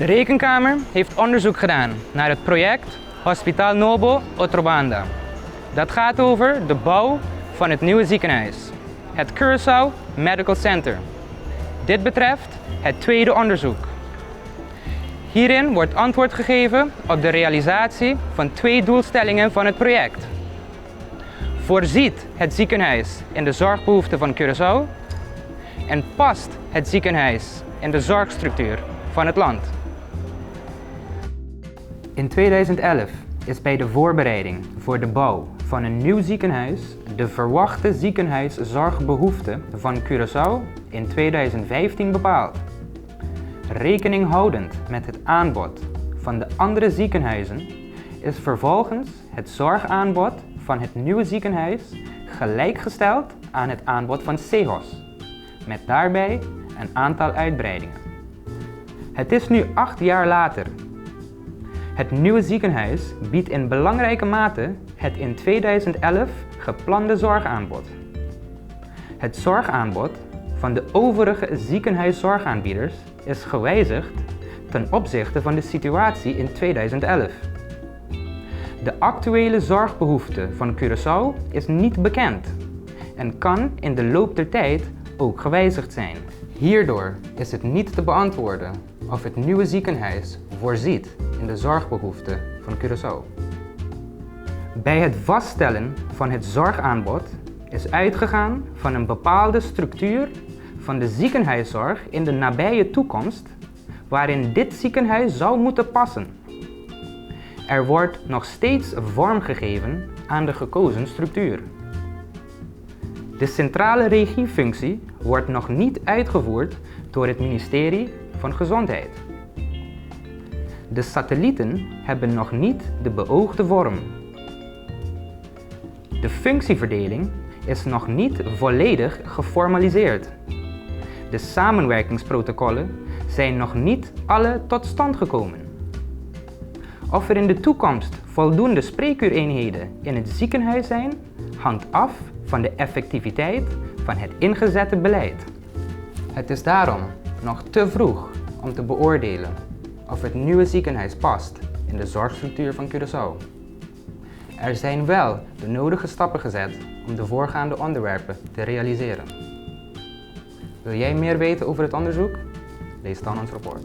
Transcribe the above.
De Rekenkamer heeft onderzoek gedaan naar het project Hospital Novo Outro Banda. Dat gaat over de bouw van het nieuwe ziekenhuis, het Curaçao Medical Center. Dit betreft het tweede onderzoek. Hierin wordt antwoord gegeven op de realisatie van twee doelstellingen van het project. Voorziet het ziekenhuis in de zorgbehoeften van Curaçao en past het ziekenhuis in de zorgstructuur van het land. In 2011 is bij de voorbereiding voor de bouw van een nieuw ziekenhuis de verwachte ziekenhuiszorgbehoefte van Curaçao in 2015 bepaald. Rekening houdend met het aanbod van de andere ziekenhuizen is vervolgens het zorgaanbod van het nieuwe ziekenhuis gelijkgesteld aan het aanbod van CEHOS, met daarbij een aantal uitbreidingen. Het is nu 8 jaar later. Het nieuwe ziekenhuis biedt in belangrijke mate het in 2011 geplande zorgaanbod. Het zorgaanbod van de overige ziekenhuiszorgaanbieders is gewijzigd ten opzichte van de situatie in 2011. De actuele zorgbehoefte van Curaçao is niet bekend en kan in de loop der tijd ook gewijzigd zijn. Hierdoor is het niet te beantwoorden of het nieuwe ziekenhuis voorziet in de zorgbehoeften van Curaçao. Bij het vaststellen van het zorgaanbod is uitgegaan van een bepaalde structuur van de ziekenhuiszorg in de nabije toekomst waarin dit ziekenhuis zou moeten passen. Er wordt nog steeds vorm gegeven aan de gekozen structuur. De centrale regiefunctie wordt nog niet uitgevoerd door het ministerie van Gezondheid. De satellieten hebben nog niet de beoogde vorm. De functieverdeling is nog niet volledig geformaliseerd. De samenwerkingsprotocollen zijn nog niet alle tot stand gekomen. Of er in de toekomst voldoende spreekuureenheden in het ziekenhuis zijn, hangt af van de effectiviteit van het ingezette beleid. Het is daarom nog te vroeg om te beoordelen of het nieuwe ziekenhuis past in de zorgstructuur van Curaçao. Er zijn wel de nodige stappen gezet om de voorgaande onderwerpen te realiseren. Wil jij meer weten over het onderzoek? Lees dan ons rapport.